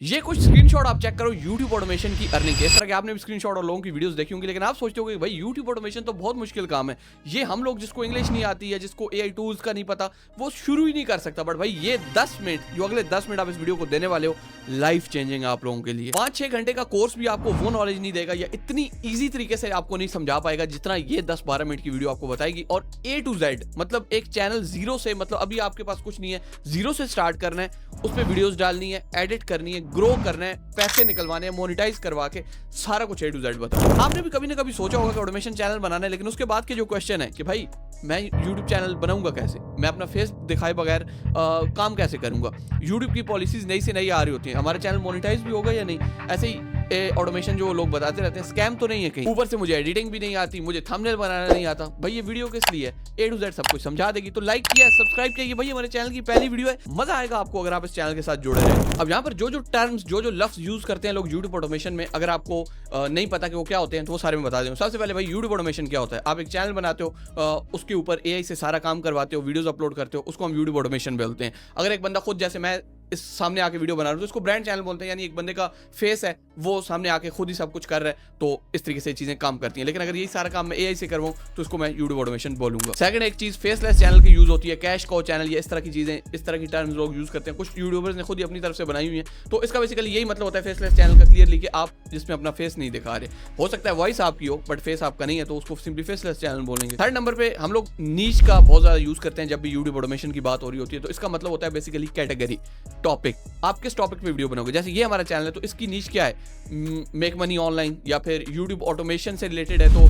ये कुछ स्क्रीनशॉट आप चेक करो YouTube ऑटोमेशन की अर्निंग के। इस तरह के आपने भी स्क्रीनशॉट और लोगों की वीडियोस देखी होंगी, लेकिन आप सोचते हो कि भाई YouTube ऑटोमेशन तो बहुत मुश्किल काम है, ये हम लोग जिसको इंग्लिश नहीं आती है, जिसको AI टूल्स का नहीं पता, वो शुरू ही नहीं कर सकता। बट भाई ये 10 मिनट, जो अगले 10 मिनट आप इस वीडियो को देने वाले हो, लाइफ चेंजिंग आप लोगों के लिए। 5-6 घंटे का कोर्स भी आपको वो नॉलेज नहीं देगा या इतनी ईजी तरीके से आपको नहीं समझा पाएगा जितना ये 10-12 मिनट की वीडियो आपको बताएगी। और A to Z, मतलब एक चैनल जीरो से, मतलब अभी आपके पास कुछ नहीं है, जीरो से स्टार्ट करना है, उस पर वीडियोस डालनी है, एडिट करनी है, ग्रो करना है, पैसे निकलवाने हैं, मोनेटाइज करवा के सारा कुछ A to Z बताओ। आपने भी कभी ना कभी सोचा होगा कि ऑटोमेशन चैनल बनाना है, लेकिन उसके बाद के जो क्वेश्चन है कि भाई मैं YouTube चैनल बनाऊंगा कैसे, मैं अपना फेस दिखाए बगैर काम कैसे करूंगा, YouTube की पॉलिसीज नई से नई आ रही होती हैं, हमारा चैनल मोनेटाइज भी होगा या नहीं, ऐसे ही ऑटोमेशन जो लोग बताते रहते हैं स्कैम तो नहीं है कहीं, ऊपर से मुझे एडिटिंग भी नहीं आती, मुझे थंबनेल बनाना नहीं आता। भाई ये वीडियो किस लिए है, A to Z सब कुछ समझा देगी। तो लाइक किया, सब्सक्राइब किया, भाई हमारे चैनल की पहली वीडियो है, मजा आएगा आपको अगर आप इस चैनल के साथ जुड़े रहे। अब यहाँ पर जो जो टर्म्स, जो जो लफ्ज यूज करते हैं लोग YouTube ऑटोमेशन में, अगर आपको नहीं पता कि वो क्या होते हैं तो वो सारे में बता दें। सबसे पहले भाई YouTube ऑटोमेशन क्या होता है, आप एक चैनल बनाते हो, उसके ऊपर AI से सारा काम करवाते हो, वीडियोस अपलोड करते हो, उसको हम YouTube ऑटोमेशन बोलते हैं। अगर एक बंदा खुद, जैसे मैं इस सामने आके वीडियो बना रहा हूँ, तो इसको ब्रांड चैनल बोलते हैं, यानी एक बंदे का फेस है, वो सामने आके खुद ही सब कुछ कर रहा है, तो इस तरीके से चीजें काम करती हैं। लेकिन अगर यही सारा काम मैं AI से करवाऊँ तो इसको मैं YouTube ऑटोमेशन बोलूंगा। सेकंड एक चीज फेसलेस चैनल की यूज होती है, कैश काउ चैनल, या इस तरह की चीजें, इस तरह की टर्म्स लोग यूज करते हैं, कुछ यूट्यूबर्स ने खुद ही अपनी तरफ से बनाई हुई है। तो इसका बेसिकली यही मतलब होता है फेसलेस चैनल का, क्लियरली कि आप जिसमें अपना फेस नहीं दिखा रहे, हो सकता है वॉइस आपकी हो बट फेस आपका नहीं है, तो उसको सिंपली फेसलेस चैनल बोलेंगे। थर्ड नंबर पे हम लोग नीच का बहुत ज्यादा यूज करते हैं जब भी YouTube ऑटोमेशन की बात हो रही होती है। तो इसका मतलब होता है बेसिकली कैटेगरी, टॉपिक, आप किस टॉपिक पे वीडियो बनाओगे। जैसे ये हमारा चैनल है तो इसकी नीच क्या है, मेक मनी ऑनलाइन, या फिर YouTube ऑटोमेशन से रिलेटेड है तो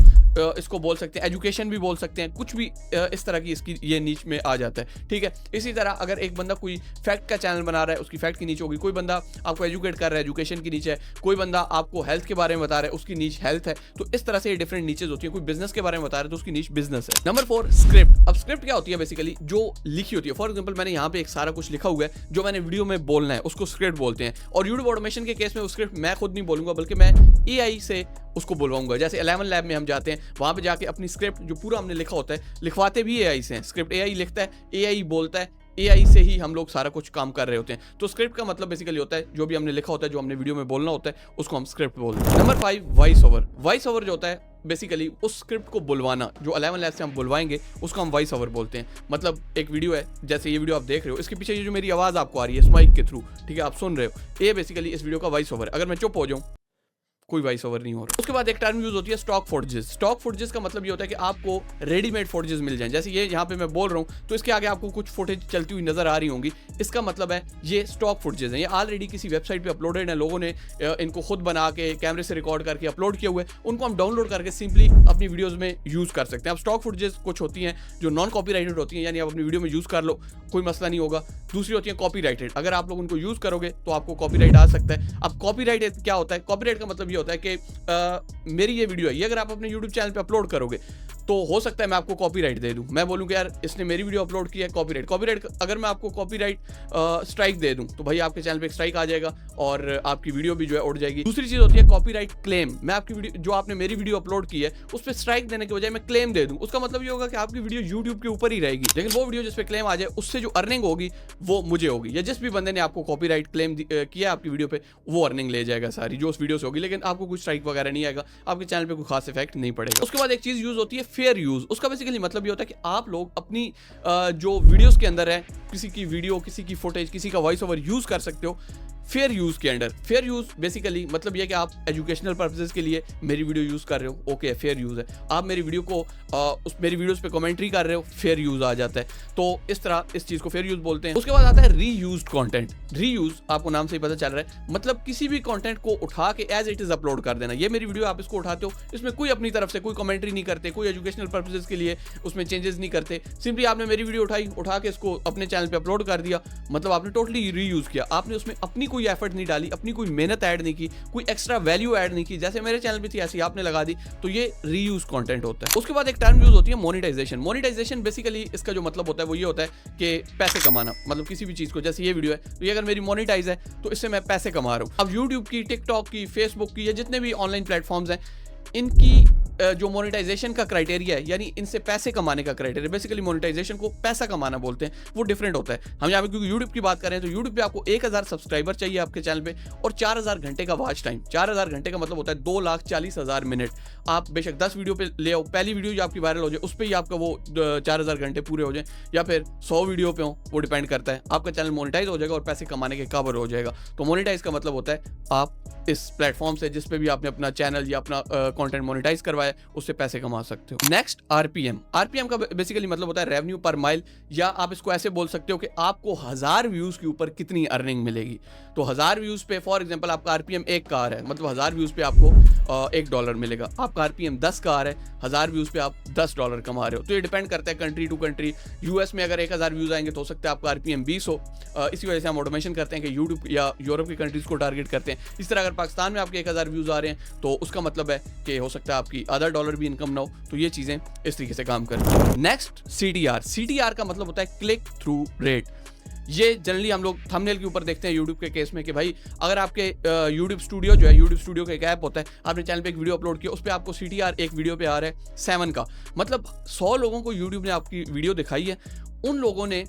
इसको बोल सकते हैं, एजुकेशन भी बोल सकते हैं, कुछ भी इस तरह की इसकी ये नीच में आ जाता है। ठीक है, इसी तरह अगर एक बंदा कोई फैक्ट का चैनल बना रहा है, उसकी फैक्ट की नीच होगी, कोई बंदा आपको एजुकेट कर रहा है, एजुकेशन की नीच है, कोई बंदा आपको हेल्थ के बारे में बता रहा है, उसकी नीच हेल्थ है। तो इस तरह से ये डिफरेंट नीचेज होती है। कोई बिजनेस के बारे में बता रहा है तो उसकी नीच बिजनेस है। Number 4 script. अब स्क्रिप्ट क्या होती है, बेसिकली जो लिखी होती है। फॉर एग्जाम्पल मैंने यहाँ पे एक सारा कुछ लिखा हुआ है जो मैंने वीडियो में बोलना है, उसको स्क्रिप्ट बोलते हैं। और YouTube ऑटोमेशन के केस में वो स्क्रिप्ट मैं खुद नहीं बोलूंगा, बल्कि मैं AI से उसको बोलवाऊंगा। जैसे 11 लैब में हम जाते हैं, वहां पे जाके अपनी स्क्रिप्ट जो पूरा हमने लिखा होता है, लिखवाते भी AI से हैं। स्क्रिप्ट AI लिखता है, AI बोलता है, AI से ही हम लोग सारा कुछ काम कर रहे होते हैं। तो स्क्रिप्ट का मतलब बेसिकली होता है जो भी हमने लिखा होता है, जो हमने वीडियो में बोलना होता है, उसको हम स्क्रिप्ट बोलते हैं। Number 5 voice over. Voice over जो होता है बेसिकली उस स्क्रिप्ट को बुलवाना, जो 11 लैब से हम बुलवाएंगे उसको हम वॉइस ओवर बोलते हैं। मतलब एक वीडियो है, जैसे ये वीडियो आप देख रहे हो, इसके पीछे ये जो मेरी आवाज़ आपको आ रही है इस माइक के थ्रू, ठीक है, आप सुन रहे हो, ये बेसिकली इस वीडियो का वॉइस ओवर। अगर मैं चुप हो जाऊँ, कोई वॉइस ओवर नहीं हो रहा। उसके बाद एक टर्म यूज होती है स्टॉक फुटेजेस। स्टॉक फुटेजेस का मतलब ये होता है कि आपको रेडीमेड फुटेजेस मिल जाएं। जैसे ये यहाँ पे मैं बोल रहा हूँ तो इसके आगे आपको कुछ फुटेज चलती हुई नजर आ रही होंगी, इसका मतलब है ये स्टॉक फुटेजेस हैं, ये ऑलरेडी किसी वेबसाइट पे अपलोडेड है, लोगों ने इनको खुद बना के कैमरे से रिकॉर्ड करके अपलोड किए हुए, उनको हम डाउनलोड करके सिंपली अपनी वीडियोज में यूज कर सकते हैं। अब स्टॉक फुटेजेस कुछ होती हैं जो नॉन कॉपीराइटेड होती हैं, यानी आप अपनी वीडियो में यूज कर लो, कोई मसला नहीं होगा। दूसरी होती है कॉपीराइटेड, अगर आप लोग उनको यूज करोगे तो आपको कॉपीराइट आ सकता है। अब कॉपीराइट क्या होता है, कॉपीराइट का मतलब ये होता है कि मेरी ये वीडियो है, ये अगर आप अपने YouTube चैनल पे अपलोड करोगे तो हो सकता है मैं आपको कॉपीराइट दे दूं, मैं बोलूं कि यार इसने मेरी वीडियो अपलोड की है, कॉपीराइट। कॉपीराइट अगर मैं आपको कॉपीराइट स्ट्राइक दे दूं तो भाई आपके चैनल पे एक स्ट्राइक आ जाएगा और आपकी वीडियो भी जो है उड़ जाएगी। दूसरी चीज होती है कॉपीराइट क्लेम। मैं आपकी वीडियो, जो आपने मेरी वीडियो अपलोड की है, उस पर स्ट्राइक देने के बजाय मैं क्लेम दे दूं, उसका मतलब ये होगा कि आपकी वीडियो YouTube के ऊपर ही रहेगी, लेकिन वो वीडियो जिस पे क्लेम आ जाए उससे जो अर्निंग होगी वो मुझे होगी, या जिस भी बंदे ने आपको कॉपीराइट क्लेम किया आपकी वीडियो पे, वो अर्निंग ले जाएगा सारी जो उस वीडियो से होगी, लेकिन आपको कोई स्ट्राइक वगैरह नहीं आएगा, आपके चैनल पे कोई खास इफेक्ट नहीं पड़ेगा। उसके बाद एक चीज यूज होती है फेयर यूज। उसका बेसिकली मतलब ये होता है कि आप लोग अपनी जो वीडियोस के अंदर है, किसी की वीडियो, किसी की फुटेज, किसी का वॉइस ओवर यूज कर सकते हो फेयर यूज के अंडर। फेयर यूज बेसिकली मतलब ये कि आप एजुकेशनल पर्पसेस के लिए मेरी वीडियो यूज कर रहे हो, ओके फेयर यूज है। आप मेरी वीडियो को मेरी वीडियोस पे कमेंट्री कर रहे हो, फेयर यूज आ जाता है। तो इस तरह इस चीज को फेयर यूज बोलते हैं। उसके बाद आता है रीयूज्ड कंटेंट। रीयूज आपको नाम से ही पता चल रहा है, मतलब किसी भी कंटेंट को उठा के एज इट इज अपलोड कर देना। ये मेरी वीडियो, आप इसको उठाते हो, इसमें कोई अपनी तरफ से कोई कमेंट्री नहीं करते, कोई एजुकेशनल पर्पसेस के लिए उसमें चेंजेस नहीं करते, सिंपली आपने मेरी वीडियो उठाई, उठा के इसको अपने चैनल पे अपलोड कर दिया, मतलब आपने टोटली रीयूज किया। आपने उसमें अपनी कोई एफर्ट नहीं डाली, अपनी कोई मेहनत ऐड नहीं की, कोई एक्स्ट्रा वैल्यू ऐड नहीं की, जैसे मेरे चैनल पे थी ऐसी आपने लगा दी, तो ये रीयूज कंटेंट होता है। उसके बाद एक टर्म यूज होती है मोनेटाइजेशन। मोनेटाइजेशन बेसिकली इसका जो मतलब होता है वो ये होता है कि पैसे कमाना, मतलब किसी भी चीज को, जैसे ये वीडियो है तो ये अगर मेरी मोनेटाइज है तो इससे मैं पैसे कमा रहा हूँ। अब YouTube की, TikTok की, Facebook की, या जितने भी ऑनलाइन प्लेटफॉर्म्स हैं, इनकी जो मोनेटाइजेशन का क्राइटेरिया है, यानी इनसे पैसे कमाने का क्राइटेरिया, बेसिकली मोनेटाइजेशन को पैसा कमाना बोलते हैं, वो डिफरेंट होता है। हम यहाँ पे क्योंकि यूट्यूब की बात कर रहे हैं, तो यूट्यूब पे आपको 1000 सब्सक्राइबर चाहिए आपके चैनल पे और 4000 घंटे का वॉच टाइम। 4000 घंटे का मतलब होता है 2,40,000 मिनट। आप बेशक 10 वीडियो पे ले आओ, पहली वीडियो जो आपकी वायरल हो जाए उस पर ही आपका वो 4000 घंटे पूरे हो जाए, या फिर 100 वीडियो पे हो, वो डिपेंड करता है। आपका चैनल मोनेटाइज हो जाएगा और पैसे कमाने के काबिल हो जाएगा। तो मोनेटाइज का मतलब होता है आप इस प्लेटफॉर्म से जिस पे भी आपने अपना चैनल या अपना कंटेंट मोनेटाइज करवाया उससे पैसे कमा सकते हो। Next RPM. आरपीएम का बेसिकली मतलब होता है रेवेन्यू पर माइल, या आप इसको ऐसे बोल सकते हो कि आपको 1000 व्यूज के ऊपर कितनी अर्निंग मिलेगी। तो 1000 व्यूज पे फॉर एग्जांपल आपका आरपीएम 1 का आ रहा है, मतलब 1000 व्यूज पे आपको $1 मिलेगा। आपका आरपीएम 10 का आ रहा है, 1000 व्यूज पे आप $10 कमा रहे हो। तो ये डिपेंड करता है कंट्री टू कंट्री। यूएस में अगर 1000 व्यूज आएंगे तो हो सकता है आपका आरपीएम 20 हो। इसी वजह से हम ऑटोमेशन करते हैं कि यूट्यूब या यूरोप की कंट्रीज को टारगेट करते हैं। इस तरह अगर पाकिस्तान में आपके 1000 व्यूज आ रहे हैं तो उसका मतलब है कि हो सकता है आपकी आधा डॉलर भी इनकम ना हो। तो ये चीजें इस तरीके से काम करती हैं। Next CTR. सीटीआर का मतलब होता है क्लिक थ्रू रेट। ये जनरली हम लोग थंबनेल के ऊपर देखते हैं यूट्यूब के केस में कि भाई अगर आपके यूट्यूब स्टूडियो जो है, यूट्यूब स्टूडियो का एक ऐप होता है, आपने चैनल पे एक वीडियो अपलोड किया, उस पर आपको सीटीआर एक वीडियो पे आ रहा है 7 का, मतलब 100 लोगों को यूट्यूब ने आपकी वीडियो दिखाई है, उन लोगों ने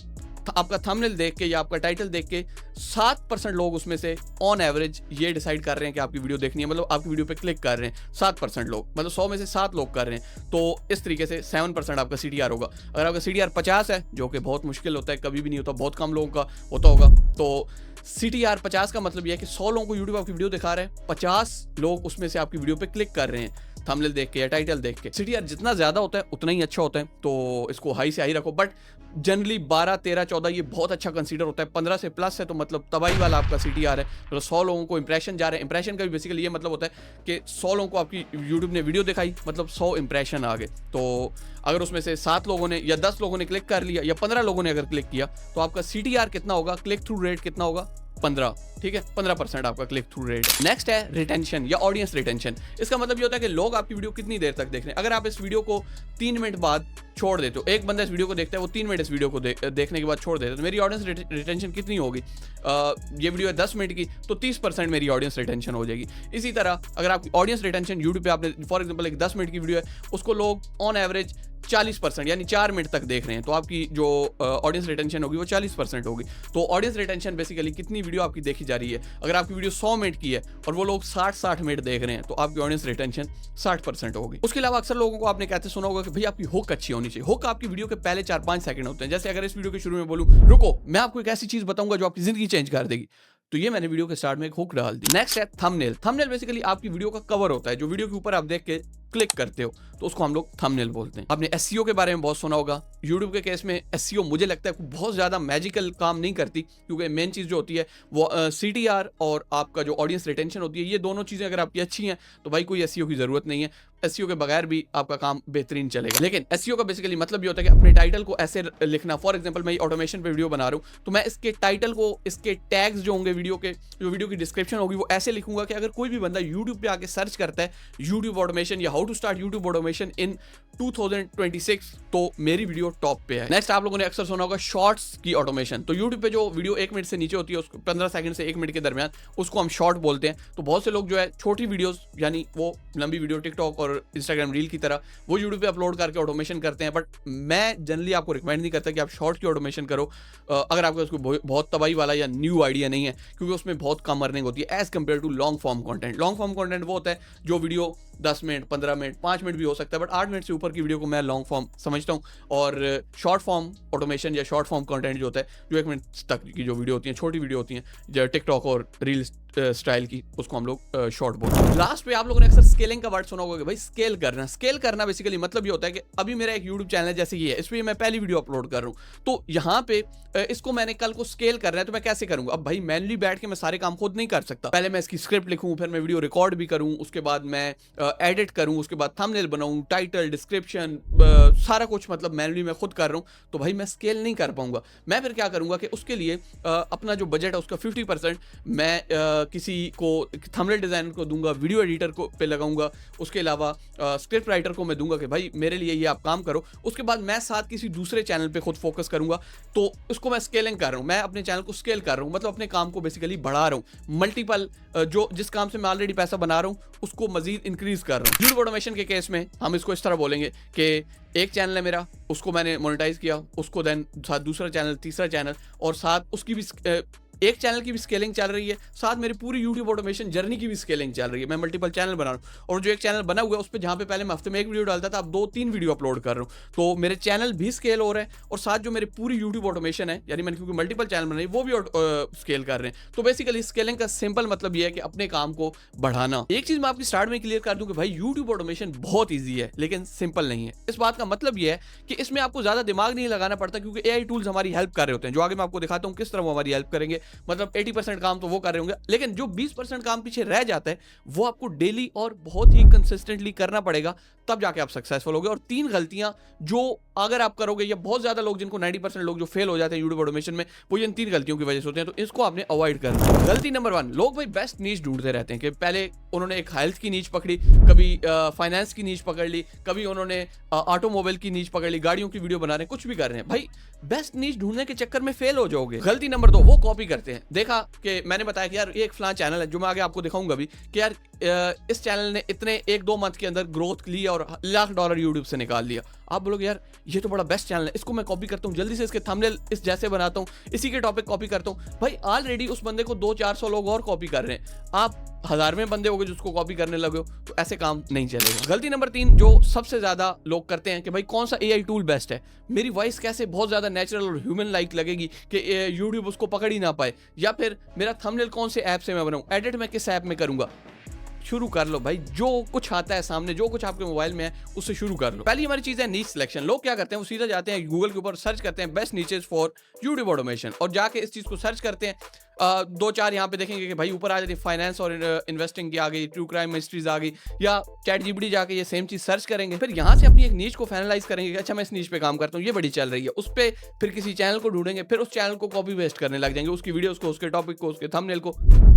आपका थंबनेल देख के या आपका टाइटल देख के 7% लोग उसमें से ऑन एवरेज ये डिसाइड कर रहे हैं कि आपकी वीडियो देखनी है, मतलब आपकी वीडियो पे क्लिक कर रहे हैं 7% लोग, मतलब 100 में से 7 लोग कर रहे हैं। तो इस तरीके से 7% आपका सीटीआर होगा। अगर आपका सीटीआर 50 है, जो कि बहुत मुश्किल होता है, कभी भी नहीं होता, बहुत कम लोगों का होता होगा, तो सीटीआर 50 का मतलब यह है कि 100 लोगों को यूट्यूब आपकी वीडियो दिखा रहे हैं, 50 लोग उसमें से आपकी वीडियो पे क्लिक कर रहे हैं थंबनेल देख के या टाइटल देख के। सीटीआर जितना ज्यादा होता है उतना ही अच्छा होता है, तो इसको हाई से हाई रखो। बट जनरली 12, 13, 14 ये बहुत अच्छा कंसीडर होता है। 15 से प्लस है तो मतलब तबाही वाला आपका सीटीआर है। मतलब 100 लोगों को इंप्रेशन जा रहे हैं। इंप्रेशन का भी बेसिकली ये मतलब होता है कि 100 लोगों को आपकी यूट्यूब ने वीडियो दिखाई, मतलब 100 इंप्रेशन आ गए। तो अगर उसमें से 7 लोगों ने या 10 लोगों ने क्लिक कर लिया या 15 लोगों ने अगर क्लिक किया, तो आपका सीटीआर कितना होगा, क्लिक थ्रू रेट कितना होगा, 15। ठीक है, 15% आपका क्लिक थ्रू रेट। नेक्स्ट है रिटेंशन या ऑडियंस रिटेंशन। इसका मतलब ये होता है कि लोग आपकी वीडियो कितनी देर तक देख रहे हैं। अगर आप इस वीडियो को 3 मिनट बाद छोड़ देते हो, एक बंदा इस वीडियो को देखता है, वो 3 मिनट इस वीडियो को देखने के बाद छोड़ देता है, तो मेरी ऑडियंस रिटेंशन कितनी होगी? ये वीडियो है 10 मिनट की, तो 30% मेरी ऑडियंस रिटेंशन हो जाएगी। इसी तरह अगर आपकी ऑडियंस रिटेंशन यूट्यूब पे आपने फॉर एग्जाम्पल एक 10 मिनट की वीडियो है, उसको लोग ऑन एवरेज 40% यानी 4 मिनट तक देख रहे हैं, तो आपकी जो ऑडियंस रिटेंशन होगी वो 40% होगी। तो ऑडियंस रिटेंशन बेसिकली कितनी वीडियो आपकी देखी जा रही है। अगर आपकी वीडियो 100 मिनट की है और वो लोग 60 मिनट देख रहे हैं, तो आपकी ऑडियंस रिटेंशन 60% होगी। उसके अलावा अक्सर लोगों को आपने कहते सुना होगा कि भाई आपकी हुक अच्छी होनी चाहिए। हुक आपकी वीडियो के पहले 4-5 सेकंड होते हैं। जैसे अगर इस वीडियो के शुरू में बोलूं, रुको मैं आपको एक ऐसी चीज बताऊंगा जो आपकी जिंदगी चेंज कर देगी, तो ये मैंने वीडियो के स्टार्ट में एक हुक डाल दी। नेक्स्ट है थंबनेल। थंबनेल बेसिकली आपकी वीडियो का कवर होता है, जो वीडियो के ऊपर आप देख के क्लिक करते हो, तो उसको हम लोग थंबनेल बोलते हैं। आपने एसईओ के बारे में बहुत सुना होगा। यूट्यूब के केस में एसईओ मुझे लगता है बहुत ज्यादा मैजिकल काम नहीं करती, क्योंकि मेन चीज जो होती है वो सीटीआर और आपका जो ऑडियंस रिटेंशन होती है, ये दोनों चीजें अगर आपकी अच्छी हैं तो भाई कोई एसईओ की जरूरत नहीं है। एसईओ के बगैर भी आपका काम बेहतरीन चलेगा। लेकिन एसईओ का बेसिकली मतलब ये होता है कि अपने टाइटल को ऐसे लिखना। फॉर एग्जांपल मैं ऑटोमेशन पे वीडियो बना रहा हूँ, तो मैं इसके टाइटल को, इसके टैग्स जो होंगे वीडियो के, जो वीडियो की डिस्क्रिप्शन होगी, वो ऐसे लिखूंगा कि अगर कोई भी बंदा यूट्यूब पे आके सर्च करता है यूट्यूब ऑटोमेशन या how to start YouTube automation in 2026, तो मेरी वीडियो टॉप पे है। नेक्स्ट आप लोगों ने अक्सर सुना होगा शॉर्ट्स की ऑटोमेशन। तो यूट्यूब पे जो वीडियो 1 मिनट से नीचे होती है, उसको 15 सेकंड से 1 मिनट के दरमियान, उसको हम शॉर्ट बोलते हैं। तो बहुत से लोग जो है छोटी वीडियोस, यानी वो लंबी वीडियो टिकटॉक और इंस्टाग्राम रील की तरह वो यूट्यूब पे अपलोड करके ऑटोमेशन करते हैं। बट मैं जनरली आपको रिकमेंड नहीं करता कि आप शॉर्ट की ऑटोमेशन करो, अगर आपको उसको बहुत तबाही वाला या न्यू आइडिया नहीं है, क्योंकि उसमें बहुत कम अर्निंग होती है as compare to long form content. Long form content वो होता है जो वीडियो 10 मिनट, 15 मिनट, 5 मिनट भी हो सकता है, बट 8 मिनट से ऊपर की वीडियो को मैं लॉन्ग फॉर्म समझता हूँ। और शॉर्ट फॉर्म ऑटोमेशन या शॉर्ट फॉर्म कंटेंट जो होता है, जो 1 मिनट तक की जो वीडियो होती है, छोटी वीडियो होती है टिकटॉक और रील स्टाइल की, उसको हम लोग शॉर्ट बोलते हैं। लास्ट पे आप लोगों ने अक्सर स्केलिंग का वर्ड सुना होगा कि भाई स्केल करना। स्केल करना बेसिकली मतलब ये होता है कि अभी मेरा एक यूट्यूब चैनल है, जैसे ये है, इस पर मैं पहली वीडियो अपलोड कर रहा हूँ, तो यहाँ पे इसको मैंने कल को स्केल करना है, तो मैं कैसे करूंगा? अब भाई मैनुअली बैठ के मैं सारे काम खुद नहीं कर सकता। पहले मैं इसकी स्क्रिप्ट लिखूं, फिर मैं वीडियो रिकॉर्ड भी करूं, उसके बाद मैं एडिट करूं, उसके बाद थंबनेल बनाऊं, टाइटल, डिस्क्रिप्शन, सारा कुछ मतलब मैनुअली मैं खुद कर रहा हूं, तो भाई मैं स्केल नहीं कर पाऊंगा। मैं फिर क्या करूंगा कि उसके लिए अपना जो बजट है उसका 50% मैं किसी को थंबनेल डिज़ाइनर को दूंगा, वीडियो एडिटर को पे लगाऊंगा, उसके अलावा स्क्रिप्ट राइटर को मैं दूंगा कि भाई मेरे लिए ये आप काम करो। उसके बाद मैं साथ किसी दूसरे चैनल पे खुद फोकस करूंगा, तो उसको मैं स्केलिंग कर रहा हूँ, मैं अपने चैनल को स्केल कर रहा हूँ, मतलब अपने काम को बेसिकली बढ़ा रहा हूँ। मल्टीपल जो जिस काम से मैं ऑलरेडी पैसा बना रहा हूँ उसको मजीद इंक्रीज कर रहा हूँ। यूट्यूब ऑटोमेशन के केस में हम इसको इस तरह बोलेंगे कि एक चैनल है मेरा, उसको मैंने मोनेटाइज किया, उसको देन साथ दूसरा चैनल, तीसरा चैनल, और साथ उसकी भी एक चैनल की भी स्केलिंग चल रही है, साथ मेरी पूरी यूट्यूब ऑटोमेशन जर्नी की भी स्केलिंग चल रही है। मैं मल्टीपल चैनल बना रहा हूँ, और जो एक चैनल बना हुआ है उस पर जहाँ पे पहले मैं हफ्ते में एक वीडियो डालता था, अब 2-3 वीडियो अपलोड कर रहा हूँ, तो मेरे चैनल भी स्केल हो रहे हैं, और साथ जो मेरी पूरी यूट्यूब ऑटोमेशन है, यानी मैंने क्योंकि मल्टीपल चैनल बनाई वो भी स्केल कर रहे हैं। तो बेसिकली स्केलिंग का सिंपल मतलब ये है कि अपने काम को बढ़ाना। एक चीज मैं आपकी स्टार्ट में क्लियर कर दूं कि भाई यूट्यूब ऑटोमेशन बहुत ईजी है लेकिन सिंपल नहीं है। इस बात का मतलब ये है कि इसमें आपको ज्यादा दिमाग नहीं लगाना पड़ता, क्योंकि एआई टूल्स हमारी हेल्प कर रहे होते हैं, जो आगे मैं आपको दिखाता हूँ किस तरह वो हमारी हेल्प करेंगे। मतलब 80% काम तो वो कर रहे होंगे, लेकिन जो 20% काम पीछे रह जाता है वो आपको डेली और बहुत ही कंसिस्टेंटली करना पड़ेगा, तब जाके आप सक्सेसफुल होगे। और 3 गलतियां जो अगर आप करोगे, या बहुत ज्यादा लोग जिनको 90% लोग जो फेल हो जाते हैं यूट्यूब ऑटोमेशन में, वो इन 3 गलतियों की वजह से होते हैं, तो इसको आपने अवॉइड करना है। गलती नंबर 1, लोग भाई बेस्ट नीच ढूंढते रहते हैं कि पहले उन्होंने एक हेल्थ की नीच पकड़ी, कभी फाइनेंस की नीच पकड़ ली, कभी उन्होंने ऑटोमोबाइल की नीच पकड़ ली, गाड़ियों की वीडियो बना रहे हैं, कुछ भी कर रहे हैं। भाई बेस्ट नीच ढूंढने के चक्कर में फेल हो जाओगे। गलती नंबर 2, वो कॉपी करते हैं। देखा कि मैंने बताया कि यार ये एक फलां चैनल है, जो मैं आगे आपको दिखाऊंगा भी, कि यार इस चैनल ने इतने 1-2 मंथ के अंदर ग्रोथ ली और $1,00,000 यूट्यूब से निकाल लिया। आप बोलोगे यार ये तो बड़ा बेस्ट चैनल है, इसको मैं कॉपी करता हूँ, जल्दी से इसके थंबनेल इस जैसे बनाता हूँ, इसी के टॉपिक कॉपी करता हूँ। भाई ऑलरेडी उस बंदे को 200-400 लोग और कॉपी कर रहे हैं, आप 1000वें बंदे हो गए जिसको कॉपी करने लगे हो, तो ऐसे काम नहीं चलेगा। गलती नंबर 3 जो सबसे ज्यादा लोग करते हैं कि भाई कौन सा एआई टूल बेस्ट है, मेरी वॉइस कैसे बहुत ज्यादा नेचुरल और ह्यूमन लाइक लगेगी कि यूट्यूब उसको पकड़ ही ना पाए, या फिर मेरा थंबनेल कौन से ऐप से मैं बनाऊं, एडिट मैं किस ऐप में करूंगा। शुरू कर लो भाई, जो कुछ आता है सामने, जो कुछ आपके मोबाइल में है उससे शुरू कर लो। पहली हमारी चीज है नीच सिलेक्शन। लोग क्या करते हैं, वो सीधा जाते हैं गूगल के ऊपर, सर्च करते हैं best niches for YouTube automation, और जाके इस चीज को सर्च करते हैं। 2-4 यहाँ पे देखेंगे कि भाई ऊपर आ जाती है फाइनेंस और इन्वेस्टिंग की आ गई, ट्रू क्राइम मिस्ट्रीज आ गई, या चैट जीपीटी जाके ये सेम चीज सर्च करेंगे, फिर यहाँ से अपनी एक नीच को फाइनलाइज करेंगे कि अच्छा मैं इस नीच पे काम करता हूँ, ये बड़ी चल रही है, उस पर फिर किसी चैनल को ढूंढेंगे, फिर उस चैनल को कॉपी पेस्ट करने लग जाएंगे, उसकी वीडियोस को, उसके टॉपिक को, उसके थंबनेल को।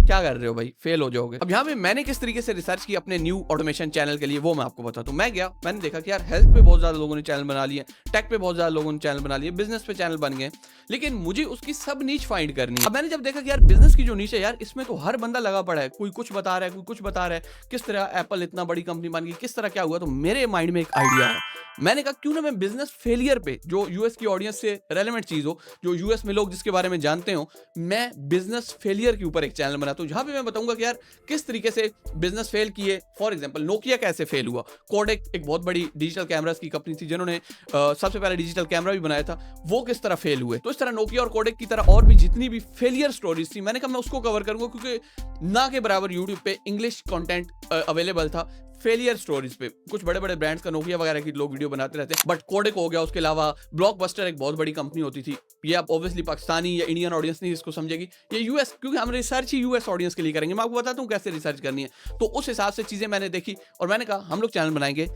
क्या कर रहे हो भाई, फेल हो जाओगे। अब यहाँ पे मैंने किस तरीके से रिसर्च की अपने न्यू ऑटोमेशन चैनल के लिए, वो मैं आपको बताता हूँ। मैं गया, मैंने देखा कि यार हेल्थ पे बहुत ज्यादा लोगों ने चैनल बना लिए, टेक पे बहुत ज्यादा लोगों ने चैनल बना लिए, बिजनेस पे चैनल बन गए, लेकिन मुझे उसकी सब नीच फाइंड करनी है। अब मैंने जब देखा कि यार बिजनेस की जो नीच है यार, इसमें तो हर बंदा लगा पड़ा है, कोई कुछ बता रहा है, कोई कुछ बता रहा है, किस तरह एप्पल इतना बड़ी कंपनी बन गई, किस तरह क्या हुआ, तो मेरे माइंड में एक आइडिया है। मैंने कहा क्यों ना मैं बिजनेस फेलियर पे, जो यूएस की ऑडियंस से रेलेवेंट चीज हो, जो यूएस में लोग जिसके बारे में जानते हो, मैं बिजनेस फेलियर के ऊपर एक चैनल बनाता हूं, जहां पे मैं बताऊंगा कि यार किस तरीके से बिजनेस फेल किए। फॉर एग्जांपल नोकिया कैसे फेल हुआ, कोडेक एक बहुत बड़ी डिजिटल कैमरास की कंपनी थी जिन्होंने सबसे पहले डिजिटल कैमरा भी बनाया था, वो किस तरह फेल हुए। तो इस तरह नोकिया और कोडेक की तरह और भी जितनी भी फेलियर स्टोरीज थी, मैंने कहा मैं उसको कवर करूंगा, क्योंकि ना के बराबर यूट्यूब पे इंग्लिश कंटेंट अवेलेबल था फेलियर स्टोरीज पे। कुछ बड़े बड़े ब्रांड्स का, नोकिया वगैरह की लोग वीडियो बनाते रहते हैं, बट कोडेक हो गया, उसके अलावा ब्लॉकबस्टर एक बहुत बड़ी कंपनी होती थी। ये आप ऑब्वियसली पाकिस्तानी या इंडियन ऑडियंस नहीं इसको समझेगी, ये यूएस, क्योंकि हम रिसर्च ही यूएस ऑडियंस के लिए करेंगे। मैं आपको बताता हूँ कैसे रिसर्च करनी है। तो उस हिसाब से चीजें मैंने देखी और मैंने कहा हम लोग चैनल बनाएंगे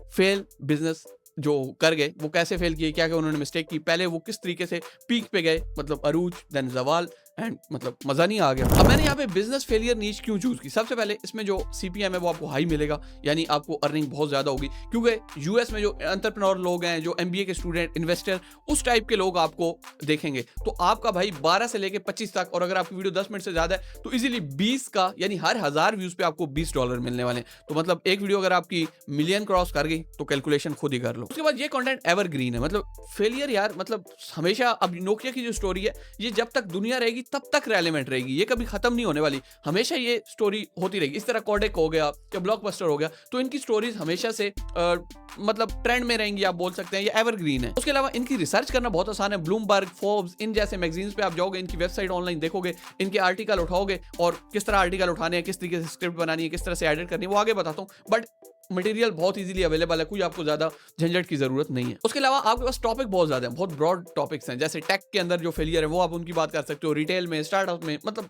फेल बिजनेस जो कर गए, वो कैसे फेल किए, क्या क्या उन्होंने मिस्टेक की, पहले वो किस तरीके से पीक पे गए, मतलब अरूज देन जवाल, एंड मतलब मजा नहीं आ गया। अब मैंने यहाँ पे बिजनेस फेलियर नीच क्यों चूज की, सबसे पहले इसमें जो सीपीएम है वो आपको हाई मिलेगा, यानी आपको अर्निंग बहुत ज्यादा होगी, क्योंकि यूएस में जो एंटरप्रेन्योर लोग हैं, जो एमबीए के स्टूडेंट, इन्वेस्टर, उस टाइप के लोग आपको देखेंगे। तो आपका भाई 12 से लेके 25 तक, और अगर आपकी वीडियो 10 मिनट से ज्यादा है तो इजीली 20 का, यानी हर 1000 व्यूज पे आपको $20 मिलने वाले हैं। तो मतलब एक वीडियो अगर आपकी मिलियन क्रॉस कर गई तो कैलकुलेशन खुद ही कर लो। उसके बाद ये कंटेंट एवरग्रीन है, मतलब फेलियर यार, मतलब हमेशा। अब नोकिया की जो स्टोरी है, ये जब तक दुनिया रहेगी तब तक रेलेवेंट रहेगी, ये कभी खत्म नहीं होने वाली, हमेशा ये स्टोरी होती रहेगी। इस तरह कोडेक हो गया या ब्लॉकबस्टर हो गया, तो इनकी स्टोरीज हमेशा से मतलब ट्रेंड में रहेंगी, आप बोल सकते हैं ये एवरग्रीन है। उसके अलावा इनकी रिसर्च करना बहुत आसान है। ब्लूमबर्ग, फोर्ब्स, इन जैसे मैगजीन्स पे आप जाओगे, इनकी वेबसाइट ऑनलाइन देखोगे, इनके आर्टिकल उठाओगे, और किस तरह आर्टिकल उठाने हैं, किस तरीके से स्क्रिप्ट बनानी है, किस तरह से एडिट करनी है, वो आगे बताता हूँ। बट मटेरियल बहुत इजीली अवेलेबल है, कोई आपको ज्यादा झंझट की जरूरत नहीं है। उसके अलावा आपके पास टॉपिक बहुत ज्यादा है, बहुत ब्रॉड टॉपिक्स हैं, जैसे टेक के अंदर जो फेलियर है वो आप उनकी बात कर सकते हो, रिटेल में, स्टार्टअप में, मतलब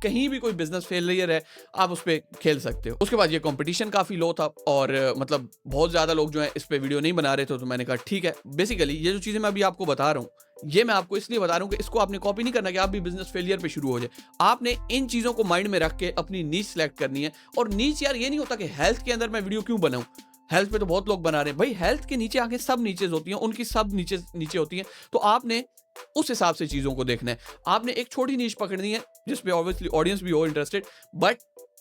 कहीं भी कोई बिजनेस फेलियर है आप उस पर खेल सकते हो। उसके बाद ये कंपटीशन काफी लो था, और मतलब बहुत ज्यादा लोग जो है इस पे वीडियो नहीं बना रहे थे, तो मैंने कहा ठीक है। बेसिकली ये जो चीजें मैं अभी आपको बता रहा हूँ, ये मैं आपको इसलिए बता रहा हूँ कि इसको आपने कॉपी नहीं करना कि आप भी बिजनेस फेलियर पे शुरू हो जाए। आपने इन चीजों को माइंड में रख के अपनी नीच सेलेक्ट करनी है। और नीच यार ये नहीं होता कि हेल्थ के अंदर मैं वीडियो क्यों बनाऊं, हेल्थ पे तो बहुत लोग बना रहे हैं भाई, हेल्थ के नीचे आगे सब नीचेज होती हैं, उनकी सब नीचे होती हैं। तो आपने उस हिसाब से चीजों को देखना है। आपने एक छोटी नीच पकड़नी है जिसपे ऑब्वियसली ऑडियंस भी हो इंटरेस्टेड, बट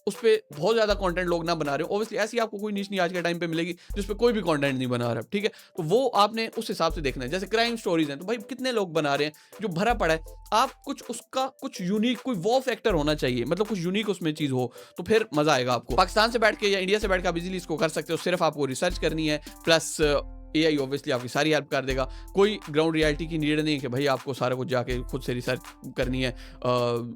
उस पे बहुत ज्यादा कंटेंट लोग ना बना रहे हो। ऑब्वियसली ऐसी आपको कोई नीच नहीं आज के टाइम पे मिलेगी जिस पे कोई भी कंटेंट नहीं बना रहा, ठीक है। तो वो आपने उस हिसाब से देखना है। जैसे क्राइम स्टोरीज हैं तो भाई कितने लोग बना रहे हैं जो भरा पड़ा है, आप कुछ उसका कुछ यूनिक कोई वो फैक्टर होना चाहिए, मतलब कुछ यूनिक उसमें चीज हो तो फिर मजा आएगा आपको। पाकिस्तान से बैठ के या इंडिया से बैठ के आप इजीली इसको कर सकते हो। सिर्फ आपको रिसर्च करनी है, प्लस एआई ऑब्वियसली आपकी सारी हेल्प कर देगा। कोई ग्राउंड रियलिटी की नीड नहीं है कि भाई आपको सारा कुछ जाके खुद से रिसर्च करनी है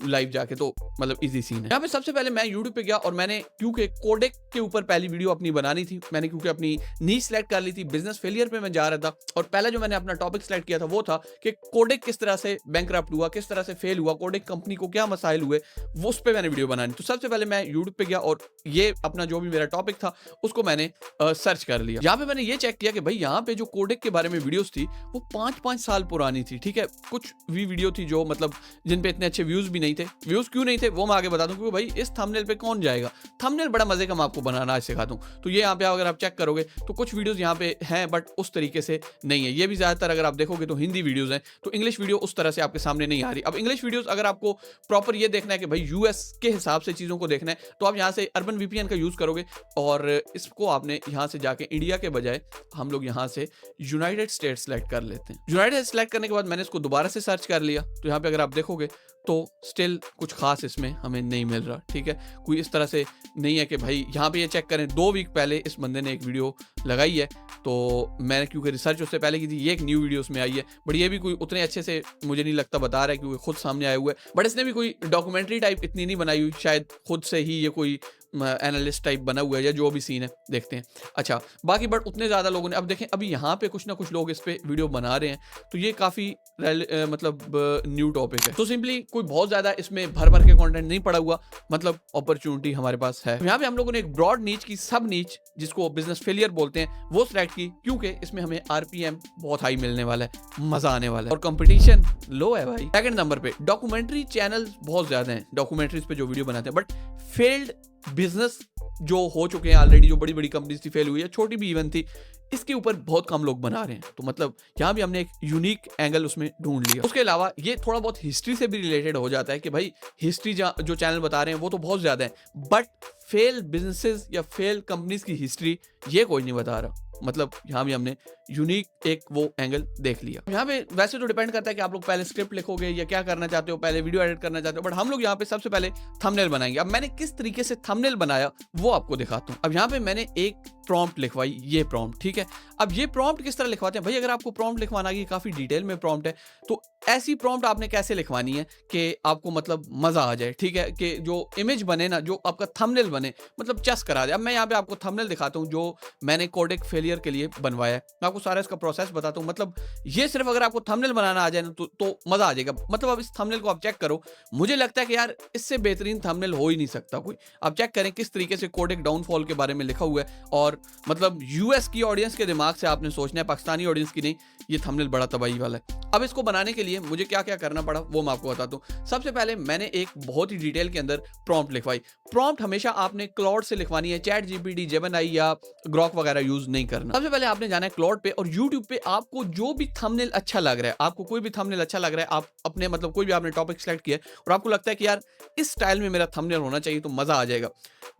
लाइव जाके, तो मतलब इजी सीन है। यहाँ पे सबसे पहले मैं यूट्यूब पे गया और मैंने क्योंकि कोडेक के ऊपर पहली वीडियो अपनी बनानी थी, मैंने क्योंकि अपनी नीश सेलेक्ट कर ली थी, बिजनेस फेलियर पे मैं जा रहा था। और पहला जो मैंने अपना टॉपिक सेलेक्ट किया था वो था कि कोडेक किस तरह से बैंकरप्ट हुआ, किस तरह से फेल हुआ, कोडेक कंपनी को क्या मसाइल हुए, वो उस पर मैंने वीडियो बनानी। तो सबसे पहले मैं यूट्यूब पे गया और ये अपना जो भी मेरा टॉपिक था उसको मैंने सर्च कर लिया। यहाँ पे मैंने ये चेक किया कि भाई यहाँ पे जो कोडेक के बारे में वीडियोस थी वो 5-5 साल पुरानी थी, ठीक है। कुछ भी वीडियो थी जो मतलब जिन पे इतने अच्छे व्यूज भी नहीं थे। व्यूज क्यों नहीं थे वो मैं आगे बता दूं, क्योंकि भाई इस थंबनेल पे कौन जाएगा। थंबनेल बड़ा मजे का मैं आपको बनाना आज सिखाता हूं। तो ये यहाँ पे अगर आप चेक करोगे तो कुछ वीडियोस यहाँ पे हैं बट उस तरीके से नहीं है। ये भी ज्यादातर अगर आप देखोगे तो हिंदी वीडियोस हैं, तो इंग्लिश वीडियो उस तरह से आपके सामने नहीं आ रही। अब इंग्लिश वीडियोस अगर आपको प्रॉपर ये देखना है कि भाई यूएस के हिसाब से चीजों को देखना है तो आप यहाँ से अर्बन वीपीएन का यूज करोगे और इसको आपने यहाँ से जाके इंडिया के बजाय हम लोग यहाँ से यूनाइटेड स्टेट्स सेलेक्ट कर लेते हैं। यूनाइटेड सेलेक्ट करने के बाद मैंने इसको दोबारा से सर्च कर लिया। तो यहाँ पे अगर आप देखोगे तो स्टिल कुछ खास इसमें हमें नहीं मिल रहा, ठीक है। कोई इस तरह से नहीं है कि भाई यहाँ पे ये चेक करें 2 वीक पहले इस बंदे ने एक वीडियो लगाई है, तो मैंने क्योंकि रिसर्च उससे पहले की थी, ये एक न्यू वीडियो उसमें आई है, बट ये भी कोई उतने अच्छे से मुझे नहीं लगता बता रहा है क्योंकि खुद सामने आए हुए। बट इसने भी कोई डॉक्यूमेंट्री टाइप इतनी नहीं बनाई हुई, शायद खुद से ही ये कोई एनालिस्ट टाइप बना हुआ है या जो भी सीन है, देखते हैं। अच्छा बाकी बट उतने ज़्यादा लोगों ने, अब देखें अभी यहाँ पे कुछ ना कुछ लोग इस पे वीडियो बना रहे हैं, तो ये काफ़ी मतलब न्यू टॉपिक है। तो सिंपली कोई बहुत ज़्यादा इसमें भर भर के कंटेंट नहीं पड़ा हुआ, मतलब अपॉर्चुनिटी हमारे पास है। यहाँ पे हम लोगों ने एक ब्रॉड नीच की, सब नीच जिसको बिजनेस फेलियर बोलते हैं, वो सिलेक्ट की क्योंकि इसमें हमें आरपीएम बहुत हाई मिलने वाला है, मजा आने वाला है और कंपटीशन लो है भाई। सेकंड नंबर पे डॉक्यूमेंट्री चैनल बहुत ज्यादा हैं, डॉक्यूमेंट्रीज पे जो वीडियो बनाते हैं, बट फेल्ड बिजनेस जो हो चुके हैं ऑलरेडी, जो बड़ी बड़ी कंपनीज थी फेल हुई है, छोटी भी इवन थी, इसके ऊपर बहुत कम लोग बना रहे हैं। तो मतलब यहाँ भी हमने एक यूनिक एंगल उसमें ढूंढ लिया। उसके अलावा ये थोड़ा बहुत हिस्ट्री से भी रिलेटेड हो जाता है कि भाई हिस्ट्री जो चैनल बता रहे हैं वो तो बहुत ज्यादा है, बट फेल बिजनेसेस या फेल कंपनीज की हिस्ट्री ये कोई नहीं बता रहा। मतलब यहाँ भी हमने यूनिक एक वो एंगल देख लिया। यहाँ पे वैसे तो डिपेंड करता है कि आप लोग पहले स्क्रिप्ट लिखोगे या क्या करना चाहते हो, पहले वीडियो एडिट करना चाहते हो, बट हम लोग यहाँ पे सबसे पहले थंबनेल बनाएंगे। अब मैंने किस तरीके से थंबनेल बनाया वो आपको दिखाता हूँ। अब यहाँ पे मैंने एक प्रॉम्प्ट लिखवाई, ये प्रॉम्प्ट, ठीक है। अब ये प्रॉम्प्ट किस तरह लिखवाते हैं भाई, अगर आपको प्रॉम्प्ट लिखवाना है, काफी डिटेल में प्रॉम्प्ट है, तो ऐसी प्रॉम्प्ट आपने कैसे लिखवानी है कि आपको मतलब मजा आ जाए, ठीक है, कि जो इमेज बने ना, जो आपका थंबनेल बने, मतलब चस करा दे। अब मैं यहाँ पे आपको थंबनेल दिखाता हूँ जो मैंने कोडेक फेलियर के लिए बनवाया है, मैं आपको सारा इसका प्रोसेस बताता हूँ। मतलब ये सिर्फ अगर आपको थंबनेल बनाना आ जाए ना तो मजा आ जाएगा। मतलब अब इस थंबनेल को आप चेक करो, मुझे लगता है कि यार इससे बेहतरीन थंबनेल हो ही नहीं सकता कोई। आप चेक करें किस तरीके से कोडेक डाउनफॉल के बारे में लिखा हुआ है, और मतलब यूएस की ऑडियंस के दिमाग से आपने सोचना है, पाकिस्तानी ऑडियंस की नहीं। ये थंबनेल बड़ा तबाही वाला है। अब इसको बनाने के लिए मुझे क्या क्या करना पड़ा वो मैं आपको बताता हूँ। सबसे पहले मैंने एक बहुत ही डिटेल के अंदर प्रॉम्प्ट लिखवाई। प्रॉम्प्ट हमेशा आपने क्लाउड से लिखवानी है, चैट जीपीटी, जेमिनी या ग्रॉक वगैरह यूज नहीं करना। सबसे पहले आपने जाना है क्लाउड पे, और यूट्यूब पे आपको जो भी थंबनेल अच्छा लग रहा है, आपको कोई भी थंबनेल अच्छा लग रहा है, आप अपने मतलब कोई भी आपने टॉपिक सेलेक्ट किया और आपको लगता है कि यार इस स्टाइल में मेरा थंबनेल होना चाहिए तो मजा आ जाएगा।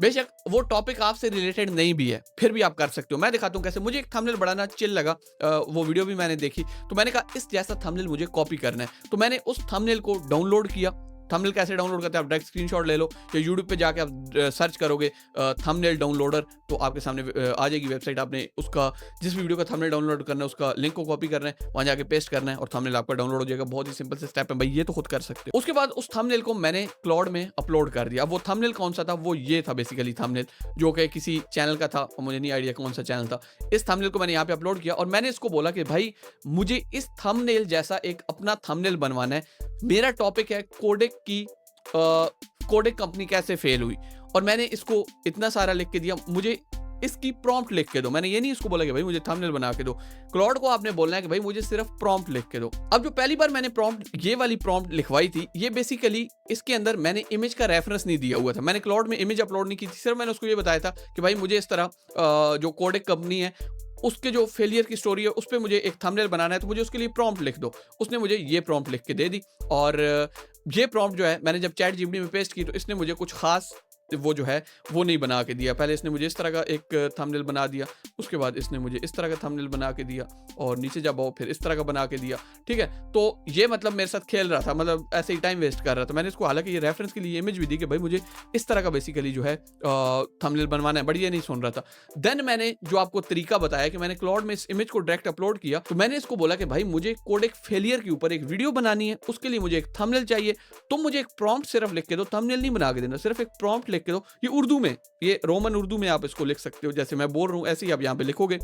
बेशक वो टॉपिक आपसे रिलेटेड नहीं भी है, फिर भी आप कर सकते हो। मैं दिखाता हूँ कैसे। मुझे एक थंबनेल बनाना चिल लगा, वो वीडियो भी मैंने देखी, तो मैंने कहा इस जैसा थंबनेल मुझे कॉपी करना है। तो मैंने उस थंबनेल को डाउनलोड किया। थंबनेल कैसे डाउनलोड करते हैं, आप डायरेक्ट स्क्रीनशॉट ले लो या यूट्यूब पे जाके आप सर्च करोगे थंबनेल डाउनलोडर, तो आपके सामने आ जाएगी वेबसाइट। आपने उसका जिस वीडियो का थंबनेल डाउनलोड करना है उसका लिंक को कॉपी करना है, वहां जाके पेस्ट करना है और थंबनेल आपका डाउनलोड हो जाएगा। बहुत ही सिंपल से स्टेप है भाई, ये तो खुद कर सकते हो। उसके बाद उस थंबनेल को मैंने क्लाउड में अपलोड कर दिया। अब वो थंबनेल कौन सा था, वो ये था बेसिकली थंबनेल, जो कि किसी चैनल का था और मुझे नहीं आइडिया कौन सा चैनल था। इस थंबनेल को मैंने यहाँ पे अपलोड किया और मैंने इसको बोला कि भाई मुझे इस थंबनेल जैसा एक अपना थंबनेल बनवाना है। मेरा टॉपिक है कोडेक कंपनी कैसे फेल हुई, और मैंने इसको इतना सारा लिख के दिया। मुझे इसकी प्रॉम्प्ट लिख के दो। मैंने ये नहीं इसको बोला कि भाई मुझे थंबनेल बना के दो। क्लॉड को आपने बोलना है कि भाई मुझे सिर्फ प्रॉम्प्ट लिख के दो। अब जो पहली बार मैंने प्रॉम्प्ट, ये वाली प्रॉम्प्ट लिखवाई थी, ये बेसिकली इसके अंदर मैंने इमेज का रेफरेंस नहीं दिया हुआ था। मैंने क्लॉड में इमेज अपलोड नहीं की थी, सिर्फ मैंने उसको ये बताया था कि भाई मुझे इस तरह जो कोडेक कंपनी है उसके जो फेलियर की स्टोरी है उस पर मुझे एक थंबनेल बनाना है, तो मुझे उसके लिए प्रॉम्प्ट लिख दो। उसने मुझे ये प्रॉम्प्ट लिख के दे दी, और ये प्रॉम्प्ट जो है मैंने जब चैट जीपीटी में पेस्ट की तो इसने मुझे कुछ खास वो जो है वो नहीं बना के दिया। पहले इसने मुझे इस तरह का एक थंबनेल बना दिया, उसके बाद इसने मुझे इस तरह का थंबनेल बना के दिया, और नीचे जब आओ फिर इस तरह का बना के दिया। ठीक है, तो ये मतलब मेरे साथ खेल रहा था, मतलब ऐसे ही टाइम वेस्ट कर रहा था। मैंने इसको हालांकि ये रेफरेंस के लिए इमेज भी दी कि भाई मुझे इस तरह का बेसिकली जो है थंबनेल बनवाना है, बट ये नहीं सुन रहा था। देन मैंने जो आपको तरीका बताया कि मैंने क्लॉड में इस इमेज को डायरेक्ट अपलोड किया, तो मैंने इसको बोला कि भाई मुझे कोडेक फेलियर के ऊपर एक वीडियो बनानी है, उसके लिए मुझे एक थंबनेल चाहिए, तुम मुझे एक प्रॉम्प्ट सिर्फ लिख के दो, थंबनेल नहीं बना के देना, सिर्फ एक प्रॉम्प्ट लिख के दो। ये उर्दू में, ये रोमन उर्दू में आप इसको लिख सकते हो, जैसे मैं बोल रहा हूँ ऐसे ही आप यहाँ पे लिखोगे।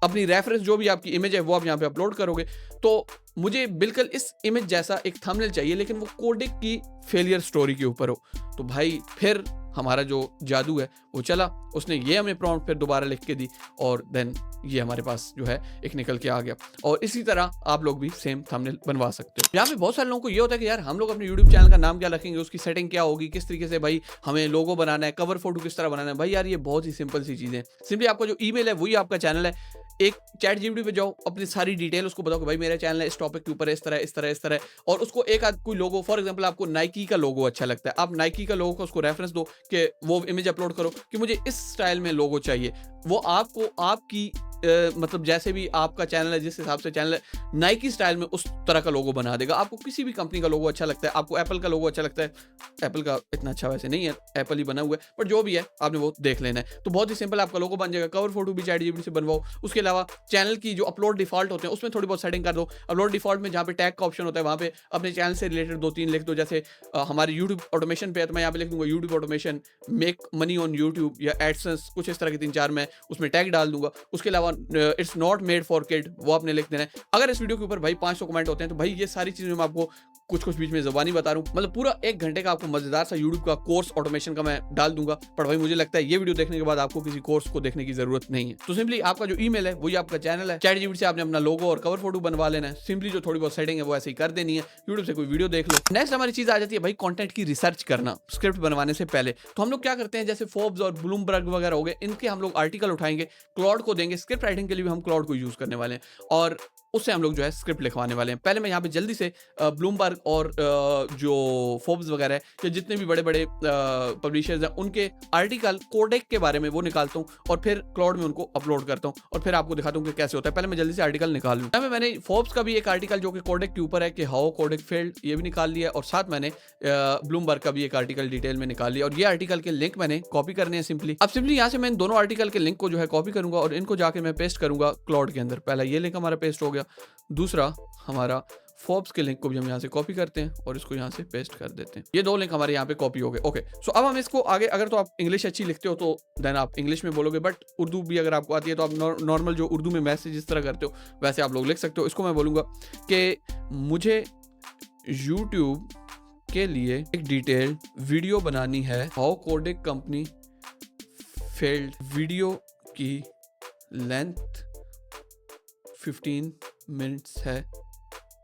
अपनी रेफरेंस जो भी आपकी इमेज है वो आप यहाँ पे अपलोड करोगे। तो मुझे बिल्कुल इस इमेज जैसा एक थंबनेल चाहिए, लेकिन वो कोडेक की फेलियर स्टोरी के ऊपर हो। तो भाई फिर हमारा जो जादू है वो चला, उसने ये हमें प्रॉम्प्ट फिर दोबारा लिख के दी, और देन ये हमारे पास जो है एक निकल के आ गया। और इसी तरह आप लोग भी सेम थंबनेल बनवा सकते हो। यहाँ पे बहुत सारे लोगों को ये होता है कि यार हम लोग अपने यूट्यूब चैनल का नाम क्या रखेंगे, उसकी सेटिंग क्या होगी, किस तरीके से भाई हमें लोगो बनाना है, कवर फोटो किस तरह बनाना है। भाई यार ये बहुत ही सिंपल सी चीजें। सिंपली आपका जो ईमेल है वही आपका चैनल है। एक चैट जीपीटी पे जाओ, अपनी सारी डिटेल उसको बताओ कि भाई मेरा चैनल है इस टॉपिक के ऊपर इस तरह इस तरह इस तरह, और उसको एक आध कोई लोगो, फॉर एग्जांपल आपको नाइकी का लोगो अच्छा लगता है, आप नाइकी का लोगो को उसको रेफरेंस दो कि वो इमेज अपलोड करो कि मुझे इस स्टाइल में लोगो चाहिए। वो आपको आपकी मतलब जैसे भी आपका चैनल है, जिस हिसाब से चैनल है, नाइकी स्टाइल में उस तरह का लोगो बना देगा। आपको किसी भी कंपनी का लोगो अच्छा लगता है, आपको एप्पल का लोगो अच्छा लगता है, एप्पल का इतना अच्छा वैसे नहीं है, एप्पल ही बना हुआ है, बट जो भी है आपने वो देख लेना है। तो बहुत ही सिंपल आपका लोगो बन जाएगा। कवर फोटो भी चैट जीपीटी से बनवाओ। उसके अलावा चैनल की जो अपलोड डिफॉल्ट होते हैं उसमें थोड़ी बहुत सेटिंग कर दो। अपलोड डिफॉल्ट में जहाँ पे टैग का ऑप्शन होता है वहाँ पे अपने चैनल से रिलेटेड 2-3 लिख दो। जैसे हमारे यूट्यूब ऑटोमेशन पे है तो मैं यहाँ पे लिख दूंगा YouTube automation, make money on YouTube या एडसेंस, कुछ इस तरह के 3-4 मैं उसमें टैग डाल दूंगा। उसके अलावा it's not made for kid, वो आपने लिख देना है। अगर इस वीडियो के ऊपर भाई 500 कमेंट होते हैं तो भाई ये सारी चीजें मैं आपको कुछ बीच में ज़बानी बता रहा हूँ, मतलब पूरा 1 घंटे का आपको मजेदार सा यूट्यूब का कोर्स ऑटोमेशन का मैं डाल दूंगा। पर भाई मुझे लगता है ये वीडियो देखने के बाद आपको किसी कोर्स को देखने की जरूरत नहीं है। तो सिंपली आपका जो ईमेल है वही आपका चैनल है। चैट जीपीटी से आपने अपना लोगो और कवर फोटो बनवा लेना है। सिंपली जो थोड़ी बहुत सेटिंग है वो ऐसे ही कर देनी है, यूट्यूब से कोई वीडियो देख लो। नेक्स्ट हमारी चीज आ जाती है भाई कंटेंट की रिसर्च करना स्क्रिप्ट बनवाने से पहले। तो हम लोग क्या करते हैं, जैसे फोर्ब्स और ब्लूमबर्ग वगैरह हो गए, इनके हम लोग आर्टिकल उठाएंगे, क्लॉड को देंगे। स्क्रिप्ट राइटिंग के लिए भी हम क्लॉड को यूज करने वाले हैं, और उससे हम लोग जो है स्क्रिप्ट लिखवाने वाले हैं। पहले मैं यहाँ पे जल्दी से ब्लूमबर्ग और जो फोर्ब्स वगैरह है या जितने भी बड़े बड़े पब्लिशर्स हैं उनके आर्टिकल कोडेक के बारे में वो निकालता हूँ, और फिर क्लाउड में उनको अपलोड करता हूँ, और फिर आपको दिखाता हूँ कि कैसे होता है। पहले मैं जल्दी से आर्टिकल निकाल लूँ। मैंने फोर्ब्स का भी एक आर्टिकल जो कि कोडेक के ऊपर है कि हाउ कोडेक फेल्ड, ये भी निकाल लिया, और साथ मैंने ब्लूमबर्ग का भी एक आर्टिकल डिटेल में निकाल लिया, और ये आर्टिकल के लिंक मैंने कॉपी करने हैं सिंपली। अब सिंपली यहाँ से मैं इन दोनों आर्टिकल के लिंक को जो है कॉपी करूंगा और इनको जाके मैं पेस्ट करूंगा क्लाउड के अंदर। पहला ये लिंक हमारा पेस्ट हो गया, दूसरा हमारा फोर्ब्स के लिंक को भी हम यहाँ से कॉपी करते हैं और इसको यहाँ से पेस्ट कर देते हैं। ये 2 लिंक हमारे यहाँ पे कॉपी हो गए। ओके, सो अब हम इसको आगे, अगर तो आप इंग्लिश अच्छी लिखते हो तो देन आप इंग्लिश में बोलोगे, बट उर्दू भी अगर आपको आती है तो आप नॉर्मल जो उर्दू में मैसेज इस तरह करते हो वैसे आप लोग लिख सकते हो। इसको मैं बोलूँगा कि मुझे यूट्यूब के लिए एक डिटेल्ड वीडियो बनानी है, how Kodak company failed. Video की लेंथ 15 मिनट्स है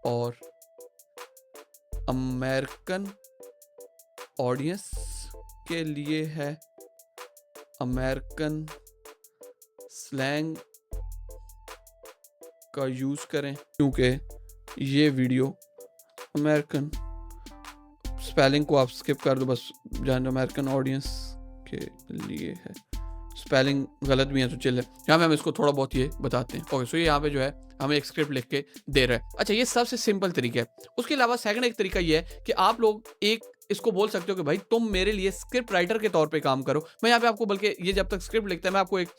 और अमेरिकन ऑडियंस के लिए है। अमेरिकन स्लैंग का यूज़ करें क्योंकि ये वीडियो अमेरिकन, स्पेलिंग को आप स्किप कर दो बस, जान अमेरिकन ऑडियंस के लिए है। स्पेलिंग गलत भी है तो चले, यहाँ पे हम इसको थोड़ा बहुत ये बताते हैं। ओके, सो ये यहाँ पे जो है हमें एक स्क्रिप्ट लिख के दे रहा है। अच्छा, ये सबसे सिंपल तरीका है। उसके अलावा सेकंड एक तरीका ये है कि आप लोग एक इसको बोल सकते हो कि भाई तुम मेरे लिए स्क्रिप्ट राइटर के तौर पे काम करो। मैं यहाँ पे आपको, बल्कि ये जब तक स्क्रिप्ट लिखता है मैं आपको एक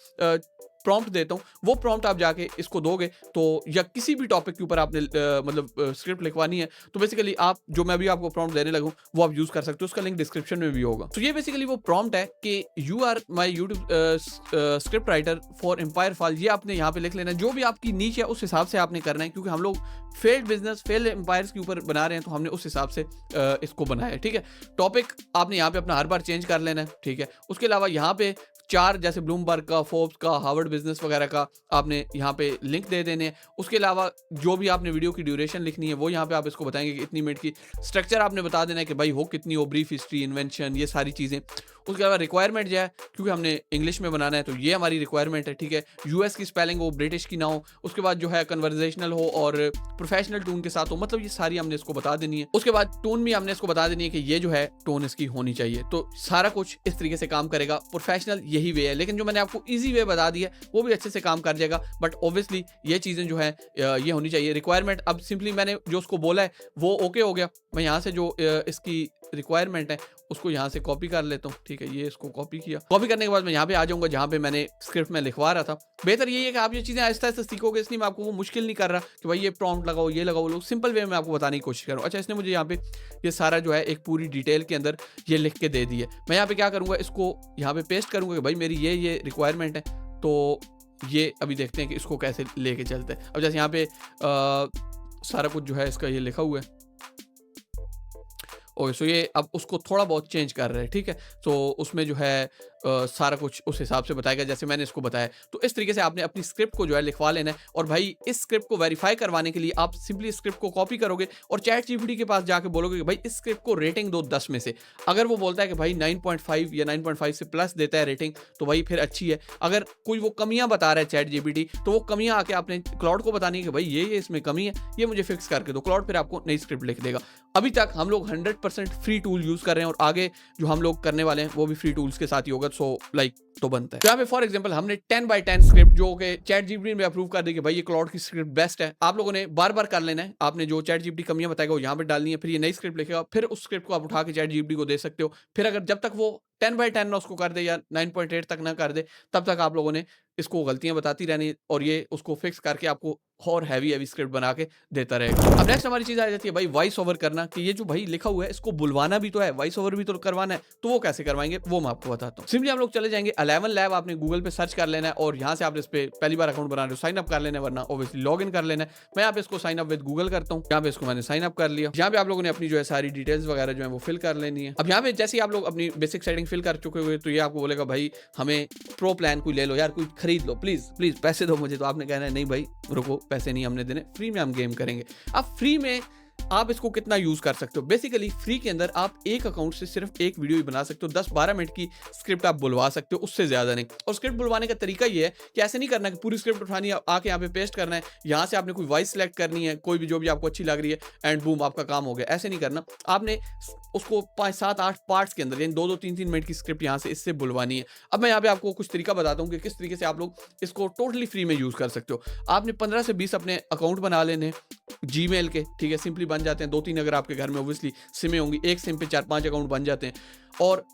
प्रॉम्प्ट देता हूँ, वो प्रॉम्प्ट आप जाके इसको दोगे तो, या किसी भी टॉपिक के ऊपर आपने मतलब स्क्रिप्ट लिखवानी है तो बेसिकली आप जो मैं भी आपको प्रॉम्प्ट देने लगूँ वो आप यूज कर सकते हो। उसका लिंक डिस्क्रिप्शन में भी होगा। तो ये बेसिकली वो प्रॉम्प्ट है कि you are my YouTube script writer for empire fall. ये आपने यहाँ पे लिख लेना है, जो भी आपकी नीच है उस हिसाब से आपने करना है, क्योंकि हम लोग फेल्ड बिजनेस, फेल्ड एम्पायर्स के ऊपर बना रहे हैं तो हमने उस हिसाब से इसको बनाया है। ठीक है, टॉपिक आपने यहाँ पे अपना हर बार चेंज कर लेना है। ठीक है, उसके अलावा यहाँ पे 4 जैसे ब्लूमबर्ग का, फोर्ब्स का, हार्वर्ड बिजनेस वगैरह का आपने यहाँ पे लिंक दे देने हैं। उसके अलावा जो भी आपने वीडियो की ड्यूरेशन लिखनी है वो यहाँ पे आप इसको बताएंगे कि इतनी मिनट की। स्ट्रक्चर आपने बता देना है कि भाई हो कितनी हो, ब्रीफ हिस्ट्री, इन्वेंशन, ये सारी चीज़ें। उसके अलावा रिक्वायरमेंट जो है, क्योंकि हमने इंग्लिश में बनाना है तो ये हमारी रिक्वायरमेंट है, ठीक है। यूएस की स्पेलिंग हो, ब्रिटिश की ना हो। उसके बाद जो है कन्वर्जेशनल हो और प्रोफेशनल टोन के साथ हो, मतलब ये सारी हमने इसको बता देनी है। उसके बाद टोन भी हमने इसको बता देनी है कि ये जो है टोन इसकी होनी चाहिए। तो सारा कुछ इस तरीके से काम करेगा। प्रोफेशनल यही वे है, लेकिन जो मैंने आपको ईजी वे बता दिया वो भी अच्छे से काम कर जाएगा। बट ऑब्वियसली ये चीज़ें जो है ये होनी चाहिए। रिक्वायरमेंट अब सिंपली मैंने जो उसको बोला है वो ओके हो गया। मैं यहाँ से जो इसकी रिक्वायरमेंट है उसको यहाँ से कॉपी कर लेता हूँ, ठीक है। ये इसको कॉपी किया। कॉपी करने के बाद मैं यहाँ पे आ जाऊँगा जहाँ पे मैंने स्क्रिप्ट में लिखवा रहा था। बेहतर यही है कि आप ये चीज़ें आहिस्ता आहिस्ता सीखोगे, इसलिए मैं आपको वो मुश्किल नहीं कर रहा कि भाई ये प्रॉम्प्ट लगाओ, ये लगाओ। लोग सिंपल वे में आपको बताने की कोशिश करूँ। अच्छा, इसने मुझे यहाँ पे ये सारा जो है एक पूरी डिटेल के अंदर ये लिख के दे दी है। मैं यहाँ पे क्या करूँगा, इसको यहाँ पे पेस्ट करूँगा कि भाई मेरी ये रिक्वायरमेंट है। तो ये अभी देखते हैं कि इसको कैसे लेके चलते हैं। अब जैसे यहाँ पे सारा कुछ जो है इसका ये लिखा हुआ है। ओके, सो ये अब उसको थोड़ा बहुत चेंज कर रहे हैं, ठीक है। तो उसमें जो है सारा कुछ उस हिसाब से बताएगा जैसे मैंने इसको बताया। तो इस तरीके से आपने अपनी स्क्रिप्ट को जो है लिखवा लेना है। और भाई इस स्क्रिप्ट को वेरीफाई करवाने के लिए आप सिंपली स्क्रिप्ट को कॉपी करोगे और चैट जीपीटी के पास जाके बोलोगे कि भाई इस स्क्रिप्ट को रेटिंग दो 10 में से। अगर वो बोलता है कि भाई 9.5 या 9.5 से प्लस देता है रेटिंग, तो भाई फिर अच्छी है। अगर कोई वो कमियां बता रहा है चैट जीपीटी, तो वो कमियां आके आपने क्लाउड को बतानी है कि भाई ये इसमें कमी है, ये मुझे फिक्स करके दो। क्लाउड फिर आपको नई स्क्रिप्ट लिख देगा। अभी तक हम लोग 100% फ्री टूल यूज कर रहे हैं और आगे जो हम लोग करने वाले हैं वो भी फ्री टूल्स के साथ ही होगा। सो लाइक तो बनता है। तो यहाँ पे फॉर एग्जांपल हमने 10x10 स्क्रिप्ट जो कि चैट जीपीटी में अप्रूव कर दी कि भाई ये क्लाउड की स्क्रिप्ट बेस्ट है। आप लोगों ने बार बार कर लेना है। आपने जो चैट जीपीटी कमियां बताएगा वो यहाँ पे डालनी है, फिर ये नई स्क्रिप्ट लिखेगा, फिर उस स्क्रिप्ट को आप उठा के चैट जीपीटी को दे सकते हो। फिर अगर जब तक वो 10x10 ना उसको कर दे या 9.8 तक ना कर दे, तब तक आप लोगों ने इसको गलतियां बताती रहनी और ये उसको फिक्स करके आपको और हैवी स्क्रिप्ट बना के देता रहेगा। अब नेक्स्ट हमारी चीज आ जाती है भाई वॉइस ओवर करना, कि ये जो भाई लिखा हुआ है इसको बुलवाना भी तो है, वॉइस ओवर भी तो करवाना है। तो वो कैसे करवाएंगे वो मैं आपको बताता हूँ। सिंपली हम लोग चले जाएंगे 11 लैब, आपने गूगल पे सर्च कर लेना है और यहाँ से आप इस पे पहली बार अकाउंट बना रहे हो साइन अप कर लेना है, वरना ऑब्वियसली लॉग इन कर लेना है। मैं यहाँ पे इसको साइन अप विद गूगल करता हूँ। यहाँ पे इसको मैंने साइन अप कर लिया। यहाँ पे आप लोगों ने अपनी जो है सारी डिटेल्स वगैरह जो है वो फिल कर लेनी है। अब यहाँ पे जैसे आप लोग अपनी बेसिक सेटिंग फिल कर चुके हुए तो ये आपको बोलेगा भाई हमें प्रो प्लान कोई ले लो यार, कोई खरीद लो, प्लीज प्लीज पैसे दो मुझे। तो आपने कहना है नहीं भाई रुको, पैसे नहीं हमने देने, फ्री में हम गेम करेंगे। अब फ्री में आप इसको कितना यूज कर सकते हो? बेसिकली फ्री के अंदर आप एक अकाउंट से सिर्फ एक वीडियो ही बना सकते हो। 10-12 मिनट की स्क्रिप्ट आप बुलवा सकते हो, उससे ज्यादा नहीं। और स्क्रिप्ट बुलवाने का तरीका ये है कि ऐसे नहीं करना कि पूरी स्क्रिप्ट उठानी है, आके यहाँ पे पेस्ट करना है, यहाँ से आपने कोई वॉइस सेलेक्ट करनी है, कोई भी जो भी आपको अच्छी लग रही है, एंड बूम आपका काम हो गया। ऐसे नहीं करना, आपने उसको 5, 7, 8 पार्ट्स के अंदर यानी 2-2, 3-3 मिनट की स्क्रिप्ट यहाँ से इससे बुलवानी है। अब मैं यहाँ पे आपको कुछ तरीका बताता हूँ कि किस तरीके से आप लोग इसको टोटली फ्री में यूज कर सकते हो। आपने 15 से 20 अपने अकाउंट बना लेने जीमेल के, ठीक है, सिंपली बन जाते हैं। 2-3 अगर आपके घर में ऑब्वियसली सिमें होंगी, एक सिम पे 4-5 अकाउंट बन जाते हैं। और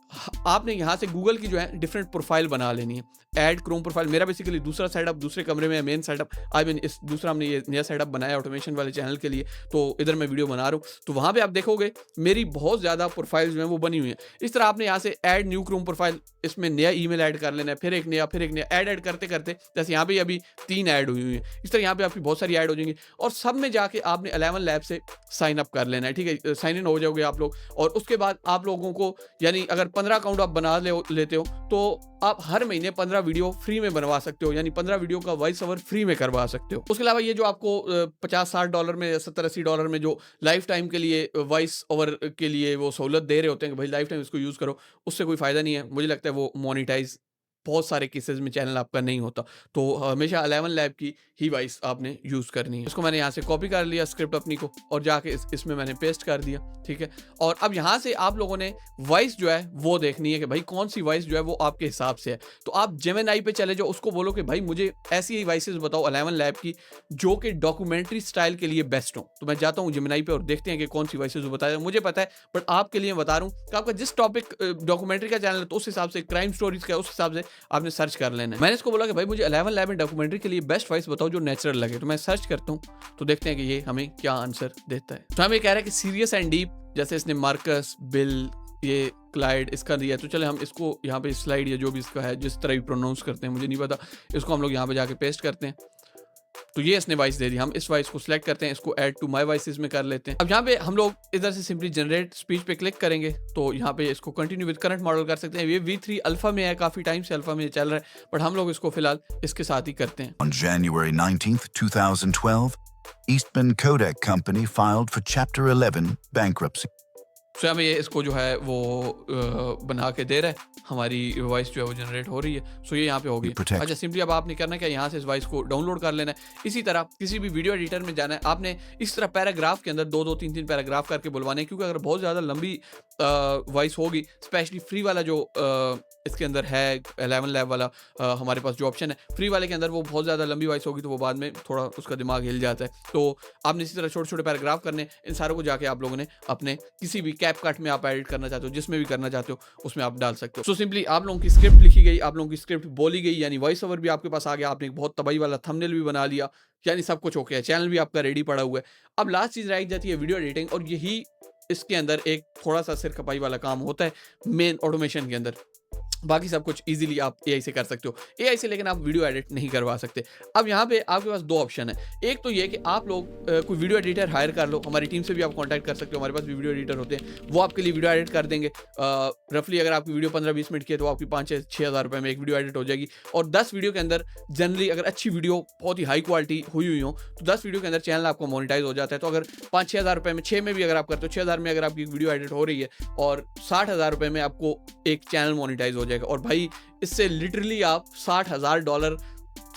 आपने यहाँ से गूगल की जो है डिफरेंट प्रोफाइल बना लेनी है। ऐड क्रोम प्रोफाइल, मेरा बेसिकली दूसरा सेटअप दूसरे कमरे में, मेन सेटअप आई मीन इस दूसरा हमने ये नया सेटअप बनाया ऑटोमेशन वाले चैनल के लिए, तो इधर मैं वीडियो बना रहा हूँ। तो वहाँ पे आप देखोगे मेरी बहुत ज़्यादा प्रोफाइल जो है वो बनी हुई है। इस तरह आपने यहाँ से ऐड न्यू क्रोम प्रोफाइल, इसमें नया ईमेल ऐड कर लेना है, फिर एक नया ऐड करते करते जैसे यहाँ पे अभी 3 ऐड हुई है, इस तरह यहाँ पे आपकी बहुत सारी ऐड हो जाएंगी। और सब में जाके आपने 11 लैब से साइन अप कर लेना है, ठीक है, साइन इन हो जाओगे आप लोग। और उसके बाद आप लोगों को यानी अगर 15 अकाउंट आप बना लेते हो तो आप हर महीने 15 वीडियो फ्री में बनवा सकते हो, यानी 15 वीडियो का वॉइस ओवर फ्री में करवा सकते हो। उसके अलावा ये जो आपको $50-60 में, $70-80 में जो लाइफ टाइम के लिए वॉइस ओवर के लिए वो सहूलत दे रहे होते हैं कि भाई लाइफ टाइम इसको यूज करो, उससे कोई फायदा नहीं है। मुझे लगता है वो मोनिटाइज बहुत सारे केसेस में चैनल आपका नहीं होता। तो हमेशा 11 लैब की ही वॉइस आपने यूज करनी है। इसको मैंने यहाँ से कॉपी कर लिया स्क्रिप्ट अपनी को और जाके इसमें मैंने पेस्ट कर दिया, ठीक है। और अब यहाँ से आप लोगों ने वॉइस जो है वो देखनी है कि भाई कौन सी वॉइस जो है वो आपके हिसाब से है। तो आप जेमिनी पे चले जाओ, उसको बोलो कि भाई मुझे ऐसी ही वॉइसेस बताओ 11 लैब की जो कि डॉक्यूमेंट्री स्टाइल के लिए बेस्ट हो। तो मैं जाता हूँ जेमिनी पे और देखते हैं कि कौन सी वॉइसेस बताया। मुझे पता है, बट आपके लिए बता रहा हूँ कि आपका जिस टॉपिक डॉक्यूमेंट्री का चैनल है तो उस हिसाब से, क्राइम स्टोरीज का उस हिसाब से आपने सर्च कर लेना है। मैंने इसको बोला कि भाई मुझे 11 लैब में डॉक्यूमेंट्री के लिए बेस्ट वॉइस बताओ जो नेचुरल लगे। तो मैं सर्च करता हूँ तो देखते हैं कि ये हमें क्या आंसर देता है। तो हमें कह रहा है कि सीरियस एंड डीप, जैसे इसने मार्कस, बिल, ये क्लाइड इसका दिया। तो चले हम इसको यहाँ पे स्लाइड या जो भी इसका है जिस तरह भी प्रोनाउंस करते हैं मुझे नहीं पता, इसको हम लोग यहाँ पे जाके पेस्ट करते हैं। तो ये इसने वॉइस दे दी, हम इस वॉइस को सिलेक्ट करते हैं, इसको ऐड टू माय वॉइसेस में कर लेते हैं। अब यहाँ पे हम लोग इधर से सिंपली जनरेट स्पीच पे क्लिक करेंगे तो यहाँ पे इसको कंटिन्यू विद करंट मॉडल कर सकते हैं। ये V3 अल्फा में है, काफी टाइम से अल्फा में चल रहा है, बट हम लोग इसको फिलहाल इसके साथ ही करते हैं। On January 19th, 2012, Eastman Kodak Company filed for Chapter 11 bankruptcy. तो हमें ये इसको जो है वो बना के दे रहा है, हमारी वॉइस जो है वो जनरेट हो रही है। सो ये यहाँ पे होगी। अच्छा, सिंपली अब आपने करना है क्या, यहाँ से इस वॉइस को डाउनलोड कर लेना है। इसी तरह किसी भी वीडियो एडिटर में जाना है, आपने इस तरह पैराग्राफ के अंदर 2-2, 3-3 पैराग्राफ करके बुलवाने हैं, क्योंकि अगर बहुत ज़्यादा लंबी वॉइस होगी, स्पेशली फ्री वाला जो इसके अंदर है 11 लैब वाला हमारे पास जो ऑप्शन है फ्री वाले के अंदर, वो बहुत ज़्यादा लंबी वॉइस होगी तो वो बाद में थोड़ा उसका दिमाग हिल जाता है। तो आपने इसी तरह छोटे छोटे पैराग्राफ करने, इन सारों को जाके आप लोगों ने अपने किसी भी कैपकट में आप एडिट करना चाहते हो, जिसमें भी करना चाहते हो उसमें आप डाल सकते हो। सो सिंपली आप लोगों की स्क्रिप्ट लिखी गई, आप लोगों की स्क्रिप्ट बोली गई, यानी वॉइस ओवर भी आपके पास आ गया, आपने एक बहुत तबाही वाला थंबनेल भी बना लिया, यानी सब कुछ ओके है, चैनल भी आपका रेडी पड़ा हुआ है। अब लास्ट चीज़ रह जाती है वीडियो एडिटिंग, और यही इसके अंदर एक थोड़ा सा सिर खपाई वाला काम होता है मेन ऑटोमेशन के अंदर। बाकी सब कुछ इजीली आप एआई से कर सकते हो, एआई से लेकिन आप वीडियो एडिट नहीं करवा सकते। अब यहाँ पे आपके पास 2 ऑप्शन है। एक तो ये कि आप लोग कोई वीडियो एडिटर हायर कर लो, हमारी टीम से भी आप कांटेक्ट कर सकते हो, हमारे पास भी वीडियो एडिटर होते हैं, वो आपके लिए वीडियो एडिट कर देंगे। रफली अगर आपकी वीडियो 15-20 मिनट की है तो आपकी 5-6 हज़ार रुपये में एक वीडियो एडिट हो जाएगी। और 10 वीडियो के अंदर जनरली अगर अच्छी वीडियो बहुत ही हाई क्वालिटी हुई हो तो 10 वीडियो के अंदर चैनल आपको मोनेटाइज हो जाता है। तो अगर 5-6 हज़ार रुपये में 6 में भी अगर आप करते हो, 6 हज़ार में अगर आपकी वीडियो एडिट हो रही है और 60,000 रुपये में आपको एक चैनल मोनेटाइज हो जाएगा। और भाई इससे लिटरली आप $60,000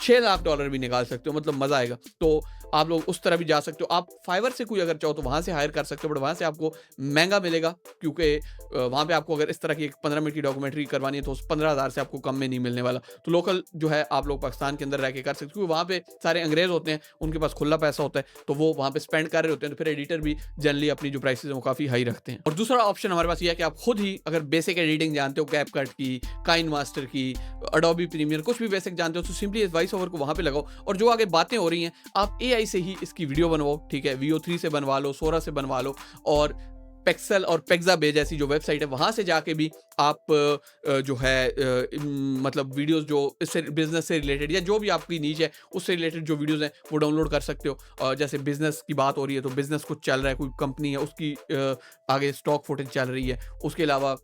$6 लाख भी निकाल सकते हो, मतलब मजा आएगा। तो आप लोग उस तरह भी जा सकते हो। आप फाइवर से कोई अगर चाहो तो वहाँ से हायर कर सकते हो, बट वहाँ से आपको महंगा मिलेगा, क्योंकि वहाँ पे आपको अगर इस तरह की एक 15 मिनट की डॉक्यूमेंट्री करवानी है तो उस 15,000 से आपको कम में नहीं मिलने वाला। तो लोकल जो है आप लोग पाकिस्तान के अंदर रह के कर सकते हो, क्योंकि वहाँ पे सारे अंग्रेज होते हैं, उनके पास खुला पैसा होता है, तो वो वहाँ पे स्पेंड कर रहे होते हैं। तो फिर एडिटर भी जनरली अपनी जो प्राइसेस हैं वो काफ़ी हाई रखते हैं। और दूसरा ऑप्शन हमारे पास ये है कि आप खुद ही अगर बेसिक एडिटिंग जानते हो, कैपकट की, काइन मास्टर की, एडोबी प्रीमियर, कुछ भी बेसिक जानते हो, तो सिंपली इस वॉइस ओवर को वहाँ पे लगाओ और जो आगे बातें हो रही हैं आप एआई से ही इसकी वीडियो बनवाओ। ठीक है, VO3 से बनवा लो, सोरा से बनवा लो, और पेक्सल और पेक्साबे जैसी जो वेबसाइट है वहाँ से जाके भी आप जो है मतलब वीडियोस जो इससे बिजनेस से रिलेटेड या जो भी आपकी नीच है उससे रिलेटेड जो वीडियोस हैं वो डाउनलोड कर सकते हो। जैसे बिजनेस की बात हो रही है तो बिजनेस कुछ चल रहा है, कोई कंपनी है उसकी आगे स्टॉक फुटेज चल रही है। उसके अलावा